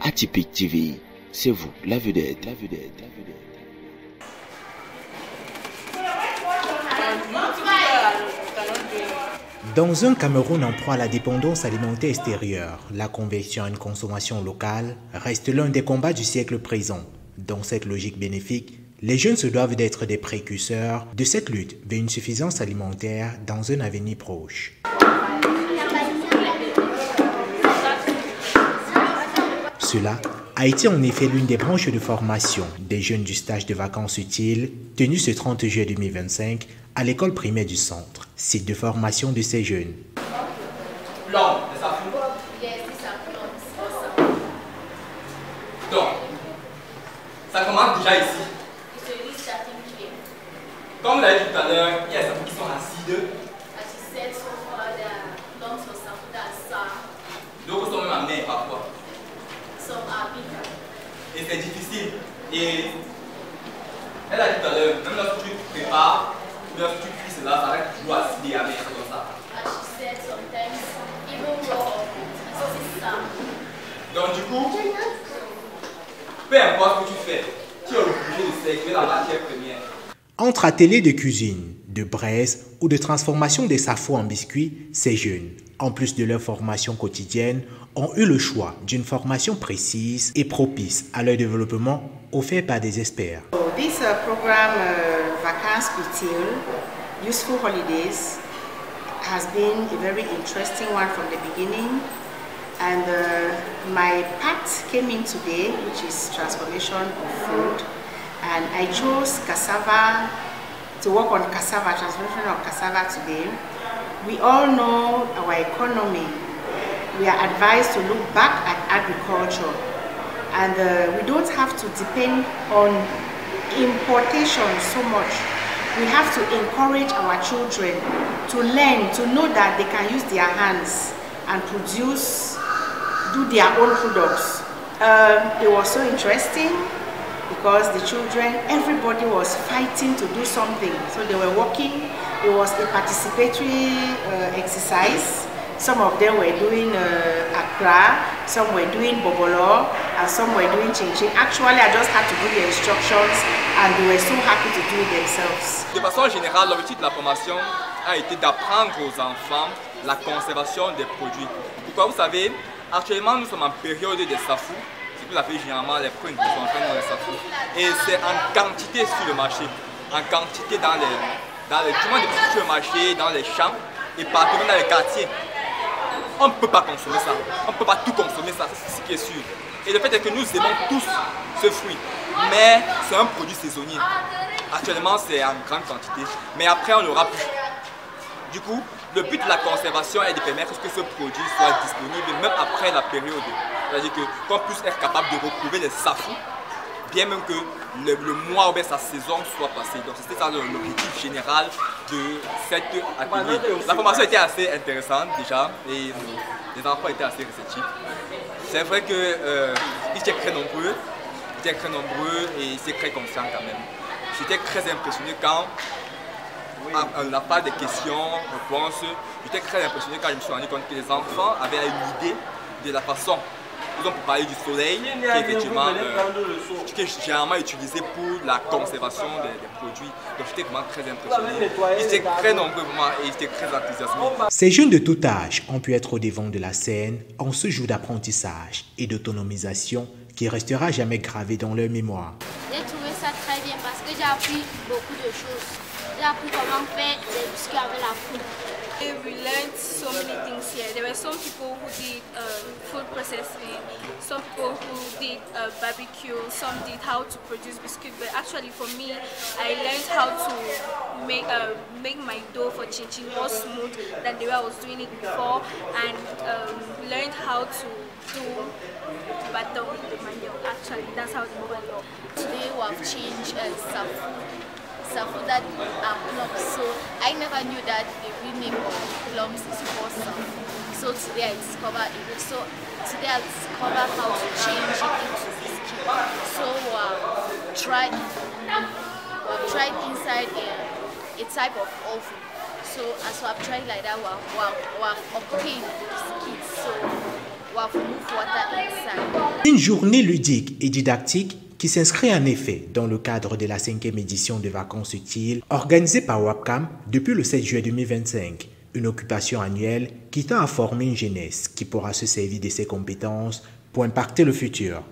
Atypique TV, c'est vous, la vedette, la vedette, la vedette. Dans un Cameroun en proie à la dépendance alimentaire extérieure, la conversion à une consommation locale reste l'un des combats du siècle présent. Dans cette logique bénéfique, les jeunes se doivent d'être des précurseurs de cette lutte vers une suffisance alimentaire dans un avenir proche. Cela a été en effet l'une des branches de formation des jeunes du stage de vacances utiles tenu ce 30 juillet 2025 à l'école primaire du centre, site de formation de ces jeunes. Donc, ça commence déjà ici. Comme vous l'avez dit tout à l'heure, il y a des enfants qui sont acides. D'autres sont même amers parfois. Et c'est difficile. Et elle a dit tout à l'heure, même lorsque tu prépares, ou lorsque tu cuis cela, ça reste toujours acide et amer, c'est comme ça. Donc du coup, peu importe ce que tu fais, tu es obligé de sélectionner la matière première. Entre ateliers de cuisine, de braise ou de transformation des safos en biscuits, ces jeunes, en plus de leur formation quotidienne, ont eu le choix d'une formation précise et propice à leur développement offert par des experts. This program, Vacances Utile, Useful Holidays, has been a very interesting one from the beginning. And my part came in today, which is transformation of food. And I chose cassava, to work on cassava, transformation of cassava today. We all know our economy. We are advised to look back at agriculture. And we don't have to depend on importation so much. We have to encourage our children to learn, to know that they can use their hands and produce, do their own products. It was so interesting because the children, everybody was fighting to do something. So they were working. It was a participatory exercise. Some of them were doing Accra, some were doing Bobolo, and some were doing Chin-Chin. Actually, I just had to do the instructions and they were so happy to do it themselves. De façon générale, l'objectif de la formation a été d'apprendre aux enfants la conservation des produits. Pourquoi vous savez, actuellement nous sommes en période des safous. C'est vous avez généralement les fruits qui sont en train dans les safous. Et c'est en quantité sur le marché, en quantité dans les marchés, dans les champs et partout dans les quartiers. On ne peut pas consommer ça, on ne peut pas tout consommer ça, c'est ce qui est sûr. Et le fait est que nous aimons tous ce fruit, mais c'est un produit saisonnier. Actuellement c'est en grande quantité, mais après on n'aura plus. Du coup, le but de la conservation est de permettre que ce produit soit disponible même après la période. C'est-à-dire qu'on puisse être capable de retrouver les safous, bien même que le mois ou bien sa saison soit passée. Donc c'était ça l'objectif général de cette atelier. La formation était assez intéressante déjà et les enfants étaient assez réceptifs. C'est vrai qu'ils étaient très nombreux et ils étaient très conscients quand même. J'étais très impressionné quand on n'a pas de questions, réponses. J'étais très impressionné quand je me suis rendu compte que les enfants avaient une idée de la façon. Ils ont parlé du soleil, qui est effectivement qui est généralement utilisé pour la conservation des produits. Donc j'étais vraiment très impressionné. Ils étaient très nombreux vraiment et ils étaient très enthousiasmés. Ces jeunes de tout âge ont pu être au devant de la scène en ce jour d'apprentissage et d'autonomisation qui restera jamais gravé dans leur mémoire. J'ai trouvé ça très bien parce que j'ai appris beaucoup de choses. J'ai appris comment faire des biscuits avec la poudre. We learned so many things here. There were some people who did food processing, some people who did barbecue, some did how to produce biscuit. But actually for me, I learned how to make my dough for chin-chin more smooth than the way I was doing it before, and learned how to do batter with the manioc. Actually, that's how it went. Today we have changed saffron that are plums. So I never knew that the real name of plums is called saffron. So today I discovered it. So today I discovered how to change it into biscuit. So we've tried inside a type of oven. So as I've tried like that, we're cooking biscuits. So we have moved water inside. Une journée ludique et didactique qui s'inscrit en effet dans le cadre de la 5e édition de Vacances Utiles organisée par WAPCAM depuis le 7 juillet 2025. Une occupation annuelle qui tend à former une jeunesse qui pourra se servir de ses compétences pour impacter le futur.